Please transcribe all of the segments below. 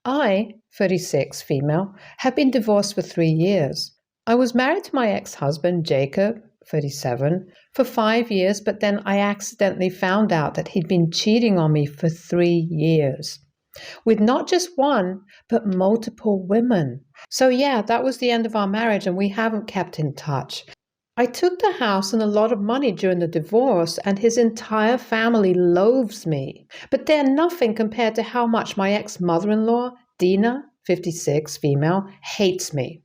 I, 36, female, have been divorced for 3 years. I was married to my ex-husband, Jacob, 37, for 5 years, but then I accidentally found out that he'd been cheating on me for 3 years with not just one, but multiple women. So, yeah, that was the end of our marriage, and we haven't kept in touch. I took the house and a lot of money during the divorce, and his entire family loathes me. But they're nothing compared to how much my ex-mother-in-law, Dina, 56, female, hates me.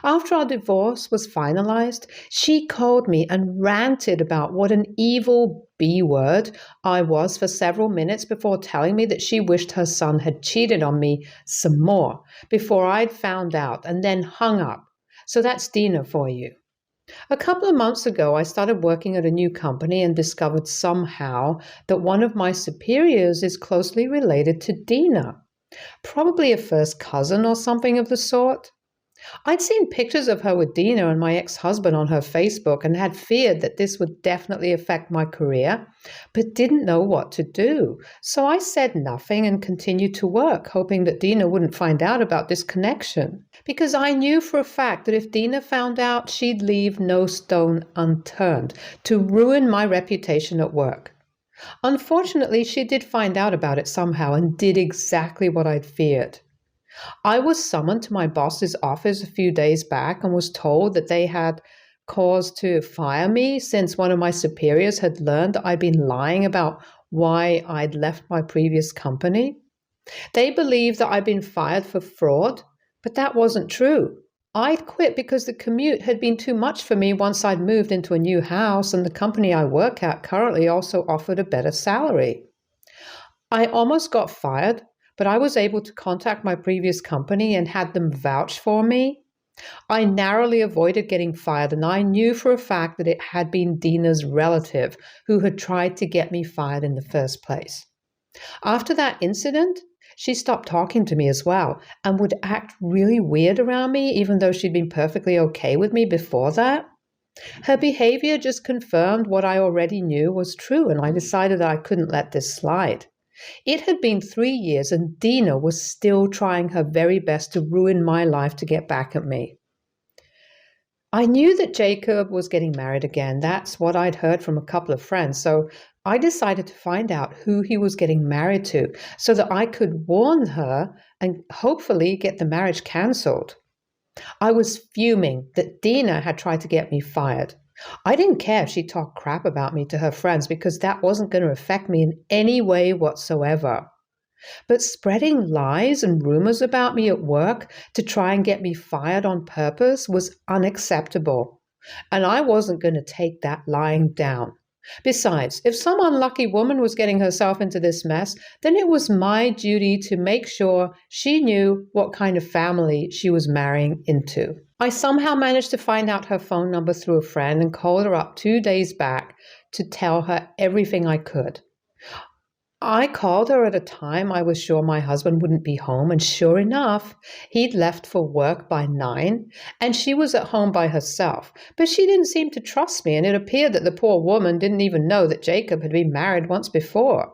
After our divorce was finalized, she called me and ranted about what an evil B word I was for several minutes before telling me that she wished her son had cheated on me some more before I'd found out, and then hung up. So that's Dina for you. A couple of months ago, I started working at a new company and discovered somehow that one of my superiors is closely related to Dina, probably a first cousin or something of the sort. I'd seen pictures of her with Dina and my ex-husband on her Facebook and had feared that this would definitely affect my career, but didn't know what to do. So I said nothing and continued to work, hoping that Dina wouldn't find out about this connection. Because I knew for a fact that if Dina found out, she'd leave no stone unturned to ruin my reputation at work. Unfortunately, she did find out about it somehow and did exactly what I'd feared. I was summoned to my boss's office a few days back and was told that they had cause to fire me since one of my superiors had learned that I'd been lying about why I'd left my previous company. They believed that I'd been fired for fraud, but that wasn't true. I'd quit because the commute had been too much for me once I'd moved into a new house, and the company I work at currently also offered a better salary. I almost got fired, but I was able to contact my previous company and had them vouch for me. I narrowly avoided getting fired, and I knew for a fact that it had been Dina's relative who had tried to get me fired in the first place. After that incident, she stopped talking to me as well and would act really weird around me, even though she'd been perfectly okay with me before that. Her behavior just confirmed what I already knew was true, and I decided that I couldn't let this slide. It had been 3 years, and Dina was still trying her very best to ruin my life to get back at me. I knew that Jacob was getting married again. That's what I'd heard from a couple of friends. So I decided to find out who he was getting married to so that I could warn her and hopefully get the marriage cancelled. I was fuming that Dina had tried to get me fired. I didn't care if she talked crap about me to her friends because that wasn't going to affect me in any way whatsoever. But spreading lies and rumors about me at work to try and get me fired on purpose was unacceptable, and I wasn't going to take that lying down. Besides, if some unlucky woman was getting herself into this mess, then it was my duty to make sure she knew what kind of family she was marrying into. I somehow managed to find out her phone number through a friend and called her up 2 days back to tell her everything I could. I called her at a time I was sure my husband wouldn't be home, and sure enough, he'd left for work by 9, and she was at home by herself. But she didn't seem to trust me, and it appeared that the poor woman didn't even know that Jacob had been married once before.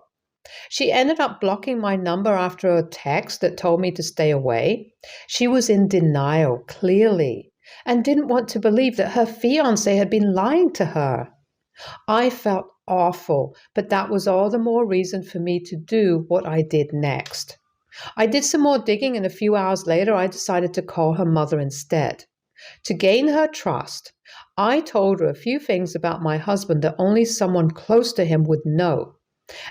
She ended up blocking my number after a text that told me to stay away. She was in denial, clearly, and didn't want to believe that her fiance had been lying to her. I felt awful, but that was all the more reason for me to do what I did next. I did some more digging, and a few hours later, I decided to call her mother instead. To gain her trust, I told her a few things about my husband that only someone close to him would know,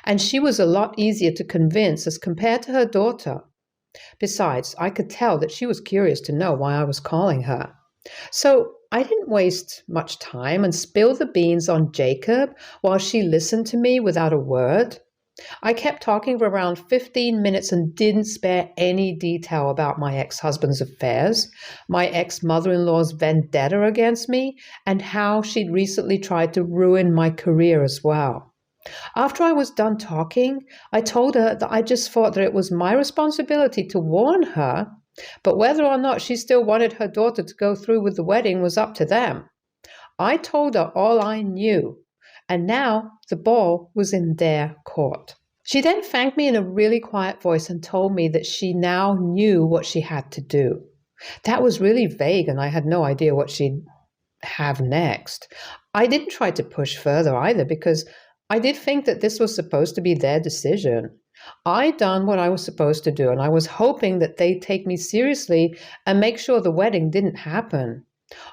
and she was a lot easier to convince as compared to her daughter. Besides, I could tell that she was curious to know why I was calling her. So I didn't waste much time and spill the beans on Jacob while she listened to me without a word. I kept talking for around 15 minutes and didn't spare any detail about my ex-husband's affairs, my ex-mother-in-law's vendetta against me, and how she'd recently tried to ruin my career as well. After I was done talking, I told her that I just thought that it was my responsibility to warn her, but whether or not she still wanted her daughter to go through with the wedding was up to them. I told her all I knew, and now the ball was in their court. She then thanked me in a really quiet voice and told me that she now knew what she had to do. That was really vague, and I had no idea what she'd have next. I didn't try to push further either because I did think that this was supposed to be their decision. I'd done what I was supposed to do, and I was hoping that they'd take me seriously and make sure the wedding didn't happen.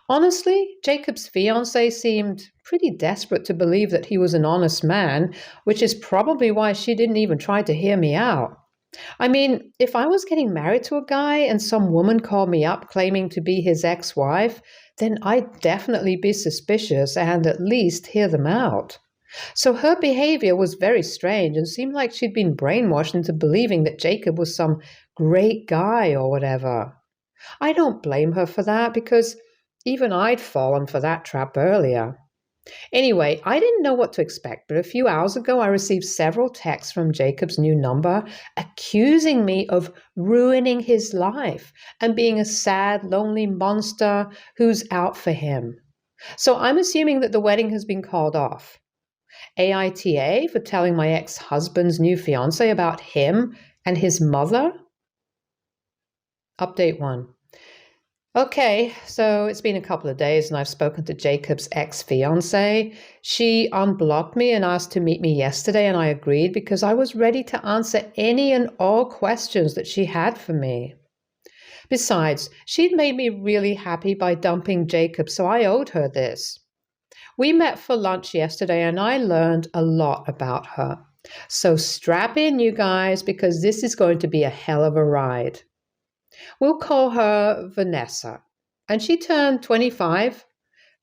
Honestly, Jacob's fiance seemed pretty desperate to believe that he was an honest man, which is probably why she didn't even try to hear me out. I mean, if I was getting married to a guy and some woman called me up claiming to be his ex-wife, then I'd definitely be suspicious and at least hear them out. So her behavior was very strange and seemed like she'd been brainwashed into believing that Jacob was some great guy or whatever. I don't blame her for that because even I'd fallen for that trap earlier. Anyway, I didn't know what to expect, but a few hours ago I received several texts from Jacob's new number accusing me of ruining his life and being a sad, lonely monster who's out for him. So I'm assuming that the wedding has been called off. AITA for telling my ex-husband's new fiance about him and his mother? Update 1. Okay, so it's been a couple of days and I've spoken to Jacob's ex-fiance. She unblocked me and asked to meet me yesterday, and I agreed because I was ready to answer any and all questions that she had for me. Besides, she'd made me really happy by dumping Jacob, so I owed her this. We met for lunch yesterday and I learned a lot about her. So strap in, you guys, because this is going to be a hell of a ride. We'll call her Vanessa, and she turned 25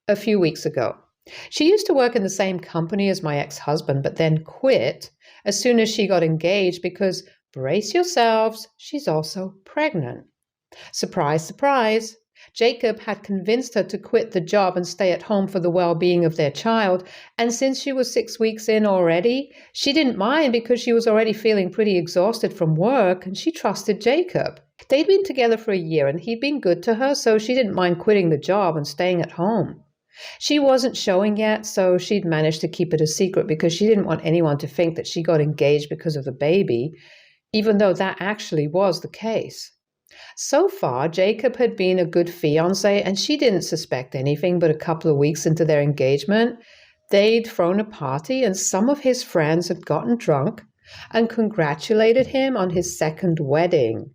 a few weeks ago. She used to work in the same company as my ex-husband, but then quit as soon as she got engaged because, brace yourselves, she's also pregnant. Surprise, surprise. Jacob had convinced her to quit the job and stay at home for the well-being of their child, and since she was 6 weeks in already, she didn't mind because she was already feeling pretty exhausted from work and she trusted Jacob. They'd been together for a year and he'd been good to her, so she didn't mind quitting the job and staying at home. She wasn't showing yet, so she'd managed to keep it a secret because she didn't want anyone to think that she got engaged because of the baby, even though that actually was the case. So far, Jacob had been a good fiancé and she didn't suspect anything, but a couple of weeks into their engagement, they'd thrown a party and some of his friends had gotten drunk and congratulated him on his second wedding.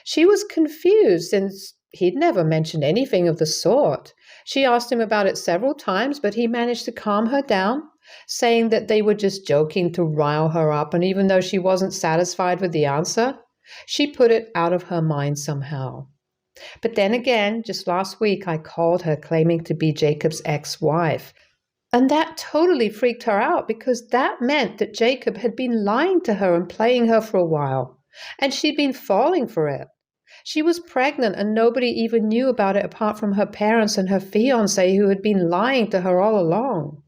She was confused since he'd never mentioned anything of the sort. She asked him about it several times, but he managed to calm her down, saying that they were just joking to rile her up, and even though she wasn't satisfied with the answer, she put it out of her mind somehow. But then again, just last week, I called her claiming to be Jacob's ex-wife. And that totally freaked her out because that meant that Jacob had been lying to her and playing her for a while. And she'd been falling for it. She was pregnant and nobody even knew about it apart from her parents and her fiancé who had been lying to her all along.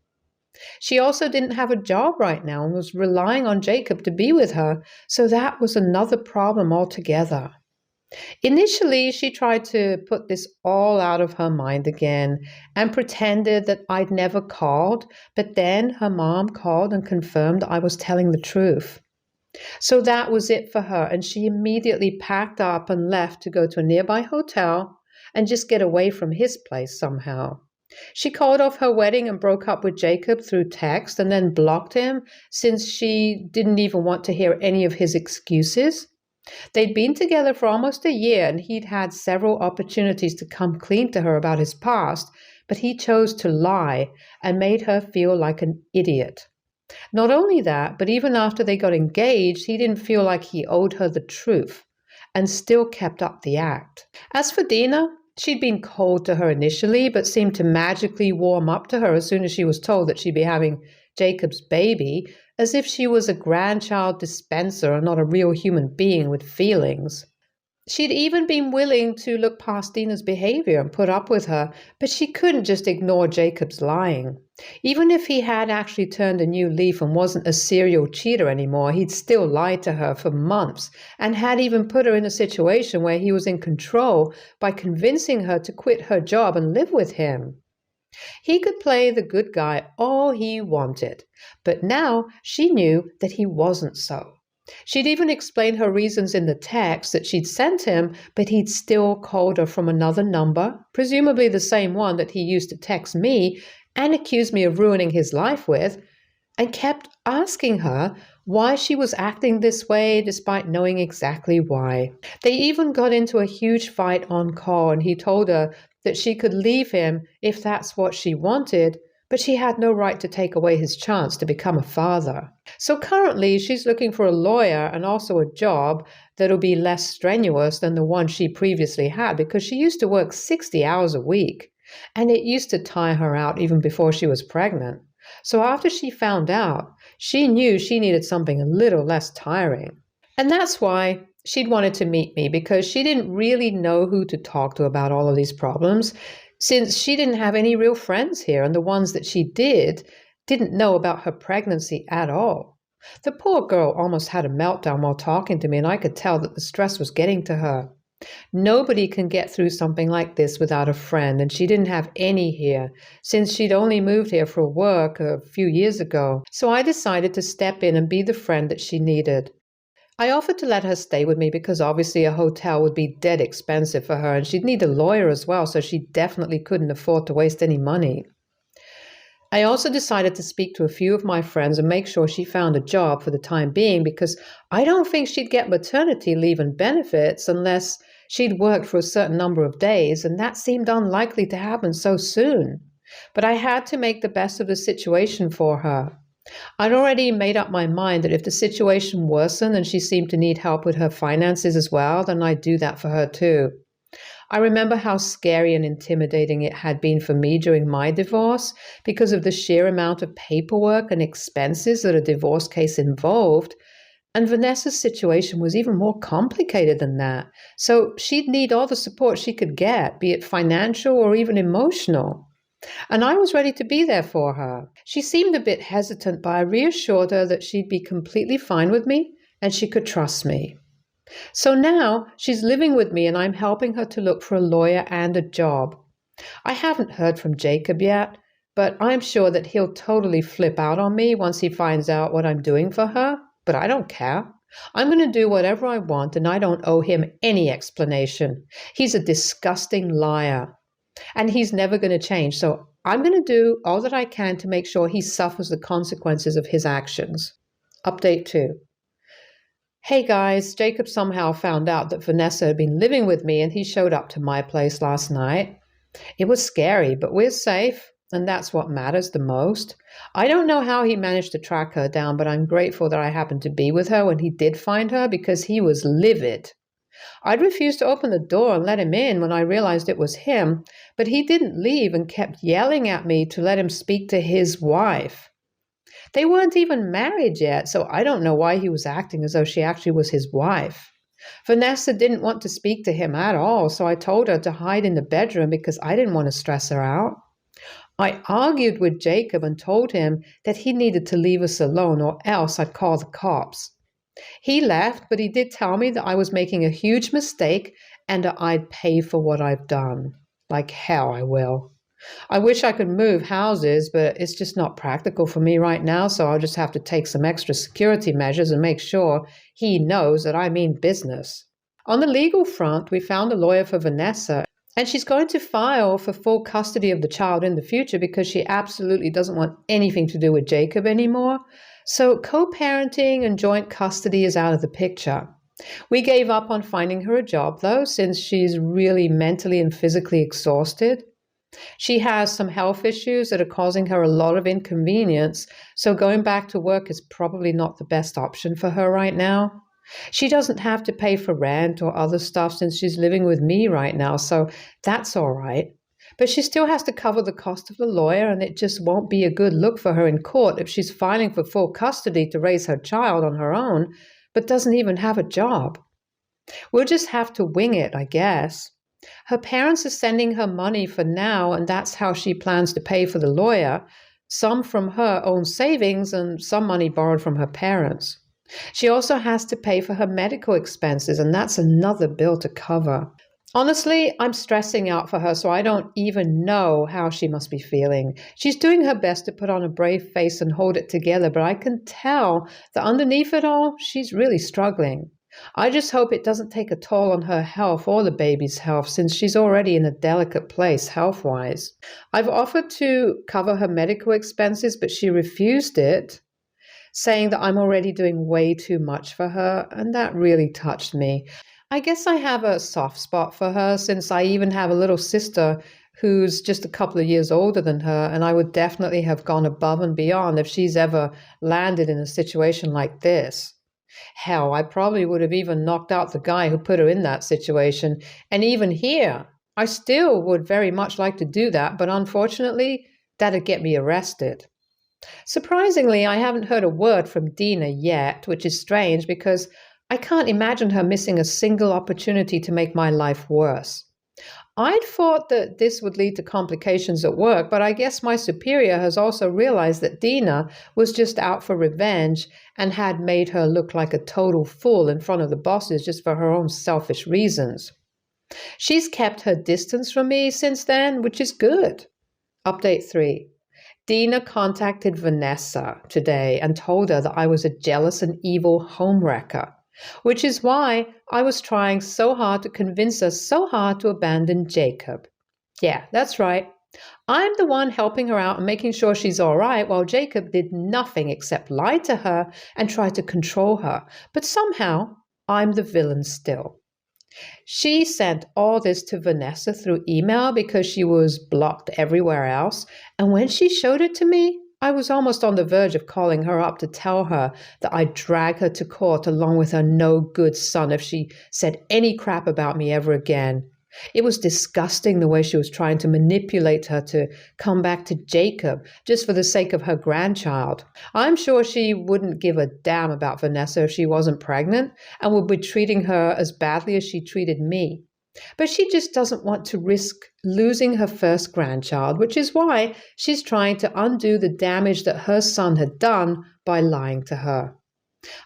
She also didn't have a job right now and was relying on Jacob to be with her, so that was another problem altogether. Initially, she tried to put this all out of her mind again and pretended that I'd never called, but then her mom called and confirmed I was telling the truth. So that was it for her, and she immediately packed up and left to go to a nearby hotel and just get away from his place somehow. She called off her wedding and broke up with Jacob through text and then blocked him since she didn't even want to hear any of his excuses. They'd been together for almost a year and he'd had several opportunities to come clean to her about his past, but he chose to lie and made her feel like an idiot. Not only that, but even after they got engaged, he didn't feel like he owed her the truth and still kept up the act. As for Dina, she'd been cold to her initially, but seemed to magically warm up to her as soon as she was told that she'd be having Jacob's baby, as if she was a grandchild dispenser and not a real human being with feelings. She'd even been willing to look past Dina's behavior and put up with her, but she couldn't just ignore Jacob's lying. Even if he had actually turned a new leaf and wasn't a serial cheater anymore, he'd still lied to her for months and had even put her in a situation where he was in control by convincing her to quit her job and live with him. He could play the good guy all he wanted, but now she knew that he wasn't so. She'd even explained her reasons in the text that she'd sent him, but he'd still called her from another number, presumably the same one that he used to text me and accused me of ruining his life with, and kept asking her why she was acting this way despite knowing exactly why. They even got into a huge fight on call, and he told her that she could leave him if that's what she wanted, but she had no right to take away his chance to become a father. So currently, she's looking for a lawyer and also a job that'll be less strenuous than the one she previously had, because she used to work 60 hours a week, and it used to tire her out even before she was pregnant. So after she found out, she knew she needed something a little less tiring. And that's why she'd wanted to meet me, because she didn't really know who to talk to about all of these problems, since she didn't have any real friends here, and the ones that she didn't know about her pregnancy at all. The poor girl almost had a meltdown while talking to me, and I could tell that the stress was getting to her. Nobody can get through something like this without a friend, and she didn't have any here, since she'd only moved here for work a few years ago. So I decided to step in and be the friend that she needed. I offered to let her stay with me because obviously a hotel would be dead expensive for her, and she'd need a lawyer as well, so she definitely couldn't afford to waste any money. I also decided to speak to a few of my friends and make sure she found a job for the time being, because I don't think she'd get maternity leave and benefits unless she'd worked for a certain number of days, and that seemed unlikely to happen so soon. But I had to make the best of the situation for her. I'd already made up my mind that if the situation worsened and she seemed to need help with her finances as well, then I'd do that for her too. I remember how scary and intimidating it had been for me during my divorce because of the sheer amount of paperwork and expenses that a divorce case involved. And Vanessa's situation was even more complicated than that. So she'd need all the support she could get, be it financial or even emotional. And I was ready to be there for her. She seemed a bit hesitant, but I reassured her that she'd be completely fine with me and she could trust me. So now she's living with me and I'm helping her to look for a lawyer and a job. I haven't heard from Jacob yet, but I'm sure that he'll totally flip out on me once he finds out what I'm doing for her. But I don't care. I'm going to do whatever I want, and I don't owe him any explanation. He's a disgusting liar, and he's never going to change. So I'm going to do all that I can to make sure he suffers the consequences of his actions. Update 2. Hey guys, Jacob somehow found out that Vanessa had been living with me, and he showed up to my place last night. It was scary, but we're safe, and that's what matters the most. I don't know how he managed to track her down, but I'm grateful that I happened to be with her when he did find her, because he was livid. I'd refused to open the door and let him in when I realized it was him, but he didn't leave and kept yelling at me to let him speak to his wife. They weren't even married yet, so I don't know why he was acting as though she actually was his wife. Vanessa didn't want to speak to him at all, so I told her to hide in the bedroom because I didn't want to stress her out. I argued with Jacob and told him that he needed to leave us alone or else I'd call the cops. He left, but he did tell me that I was making a huge mistake and that I'd pay for what I've done. Like hell I will. I wish I could move houses, but it's just not practical for me right now, so I'll just have to take some extra security measures and make sure he knows that I mean business. On the legal front, we found a lawyer for Vanessa, and she's going to file for full custody of the child in the future because she absolutely doesn't want anything to do with Jacob anymore. So co-parenting and joint custody is out of the picture. We gave up on finding her a job, though, since she's really mentally and physically exhausted. She has some health issues that are causing her a lot of inconvenience, so going back to work is probably not the best option for her right now. She doesn't have to pay for rent or other stuff since she's living with me right now, so that's all right. But she still has to cover the cost of the lawyer, and it just won't be a good look for her in court if she's filing for full custody to raise her child on her own, but doesn't even have a job. We'll just have to wing it, I guess. Her parents are sending her money for now, and that's how she plans to pay for the lawyer, some from her own savings and some money borrowed from her parents. She also has to pay for her medical expenses, and that's another bill to cover. Honestly, I'm stressing out for her, so I don't even know how she must be feeling. She's doing her best to put on a brave face and hold it together, but I can tell that underneath it all, she's really struggling. I just hope it doesn't take a toll on her health or the baby's health, since she's already in a delicate place health wise. I've offered to cover her medical expenses, but she refused it, saying that I'm already doing way too much for her, and that really touched me. I guess I have a soft spot for her since I even have a little sister who's just a couple of years older than her, and I would definitely have gone above and beyond if she's ever landed in a situation like this. Hell, I probably would have even knocked out the guy who put her in that situation. And even here, I still would very much like to do that, but unfortunately, that'd get me arrested. Surprisingly, I haven't heard a word from Dina yet, which is strange because I can't imagine her missing a single opportunity to make my life worse. I'd thought that this would lead to complications at work, but I guess my superior has also realized that Dina was just out for revenge and had made her look like a total fool in front of the bosses just for her own selfish reasons. She's kept her distance from me since then, which is good. Update 3. Dina contacted Vanessa today and told her that I was a jealous and evil homewrecker, which is why I was trying so hard to convince her so hard to abandon Jacob. Yeah, that's right. I'm the one helping her out and making sure she's all right, while Jacob did nothing except lie to her and try to control her. But somehow, I'm the villain still. She sent all this to Vanessa through email because she was blocked everywhere else. And when she showed it to me, I was almost on the verge of calling her up to tell her that I'd drag her to court along with her no good son if she said any crap about me ever again. It was disgusting the way she was trying to manipulate her to come back to Jacob just for the sake of her grandchild. I'm sure she wouldn't give a damn about Vanessa if she wasn't pregnant and would be treating her as badly as she treated me. But she just doesn't want to risk losing her first grandchild, which is why she's trying to undo the damage that her son had done by lying to her.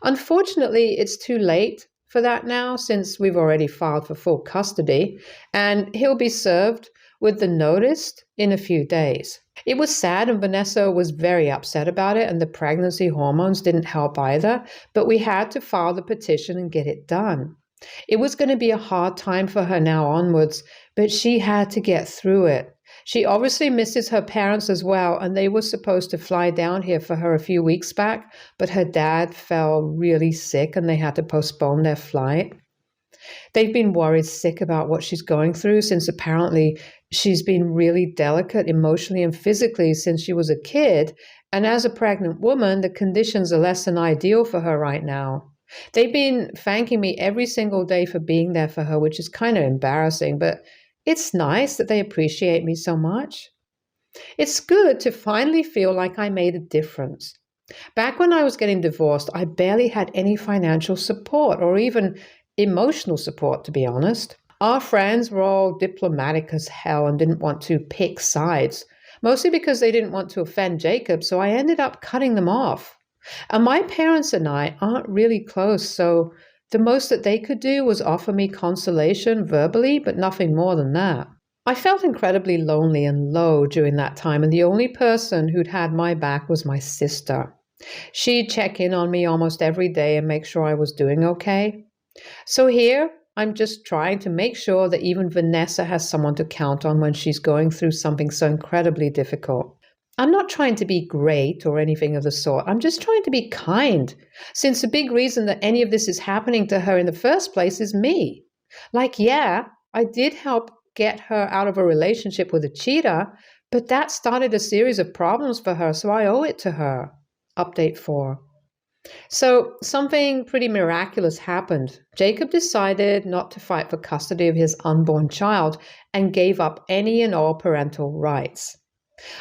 Unfortunately, it's too late for that now since we've already filed for full custody, and he'll be served with the notice in a few days. It was sad, and Vanessa was very upset about it, and the pregnancy hormones didn't help either, but we had to file the petition and get it done. It was going to be a hard time for her now onwards, but she had to get through it. She obviously misses her parents as well, and they were supposed to fly down here for her a few weeks back, but her dad fell really sick and they had to postpone their flight. They've been worried sick about what she's going through since apparently she's been really delicate emotionally and physically since she was a kid, and as a pregnant woman, the conditions are less than ideal for her right now. They've been thanking me every single day for being there for her, which is kind of embarrassing, but it's nice that they appreciate me so much. It's good to finally feel like I made a difference. Back when I was getting divorced, I barely had any financial support or even emotional support, to be honest. Our friends were all diplomatic as hell and didn't want to pick sides, mostly because they didn't want to offend Jacob, so I ended up cutting them off. And my parents and I aren't really close, so the most that they could do was offer me consolation verbally, but nothing more than that. I felt incredibly lonely and low during that time, and the only person who'd had my back was my sister. She'd check in on me almost every day and make sure I was doing okay. So here, I'm just trying to make sure that even Vanessa has someone to count on when she's going through something so incredibly difficult. I'm not trying to be great or anything of the sort. I'm just trying to be kind, since the big reason that any of this is happening to her in the first place is me. Like, yeah, I did help get her out of a relationship with a cheater, but that started a series of problems for her, so I owe it to her. Update 4. So something pretty miraculous happened. Jacob decided not to fight for custody of his unborn child and gave up any and all parental rights.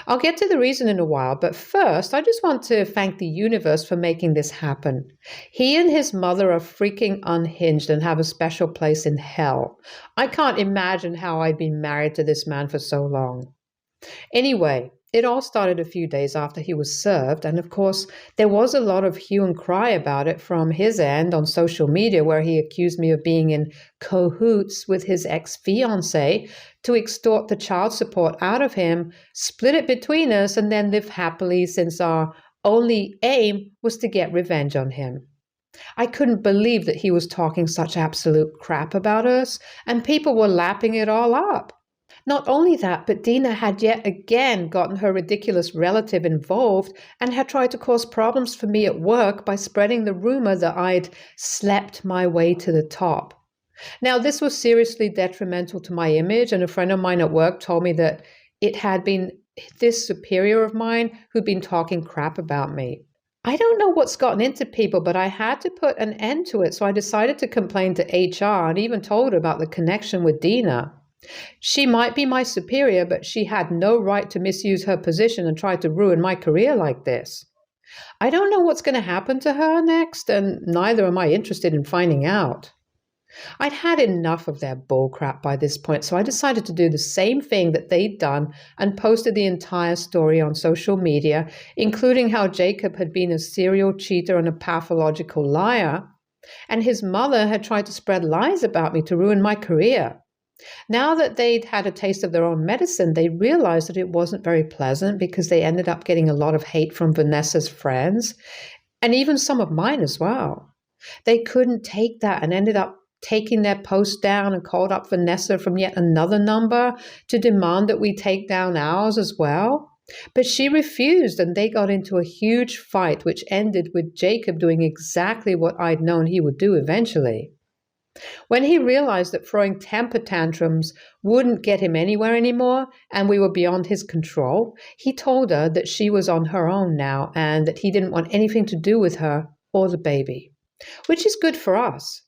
I'll get to the reason in a while, but first, I just want to thank the universe for making this happen. He and his mother are freaking unhinged and have a special place in hell. I can't imagine how I'd been married to this man for so long. Anyway, It all started a few days after he was served, and of course, there was a lot of hue and cry about it from his end on social media, where he accused me of being in cahoots with his ex-fiance to extort the child support out of him, split it between us, and then live happily since our only aim was to get revenge on him. I couldn't believe that he was talking such absolute crap about us, and people were lapping it all up. Not only that, but Dina had yet again gotten her ridiculous relative involved and had tried to cause problems for me at work by spreading the rumor that I'd slept my way to the top. Now, this was seriously detrimental to my image, and a friend of mine at work told me that it had been this superior of mine who'd been talking crap about me. I don't know what's gotten into people, but I had to put an end to it, so I decided to complain to HR and even told her about the connection with Dina. She might be my superior, but she had no right to misuse her position and try to ruin my career like this. I don't know what's going to happen to her next, and neither am I interested in finding out. I'd had enough of their bullcrap by this point, so I decided to do the same thing that they'd done and posted the entire story on social media, including how Jacob had been a serial cheater and a pathological liar, and his mother had tried to spread lies about me to ruin my career. Now that they'd had a taste of their own medicine, they realized that it wasn't very pleasant because they ended up getting a lot of hate from Vanessa's friends and even some of mine as well. They couldn't take that and ended up taking their post down and called up Vanessa from yet another number to demand that we take down ours as well. But she refused, and they got into a huge fight, which ended with Jacob doing exactly what I'd known he would do eventually. When he realized that throwing temper tantrums wouldn't get him anywhere anymore and we were beyond his control, he told her that she was on her own now and that he didn't want anything to do with her or the baby, which is good for us,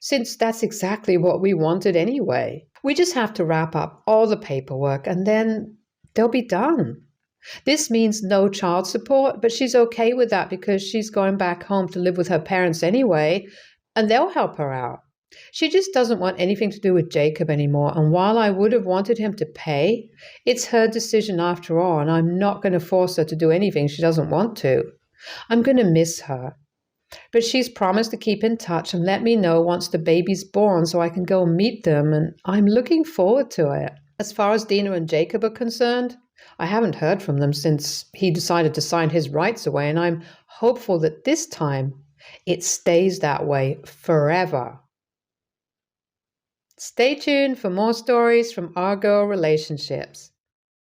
since that's exactly what we wanted anyway. We just have to wrap up all the paperwork and then they'll be done. This means no child support, but she's okay with that because she's going back home to live with her parents anyway, and they'll help her out. She just doesn't want anything to do with Jacob anymore, and while I would have wanted him to pay, it's her decision after all, and I'm not going to force her to do anything she doesn't want to. I'm going to miss her. But she's promised to keep in touch and let me know once the baby's born so I can go meet them, and I'm looking forward to it. As far as Dina and Jacob are concerned, I haven't heard from them since he decided to sign his rights away, and I'm hopeful that this time it stays that way forever. Stay tuned for more stories from our girl relationships.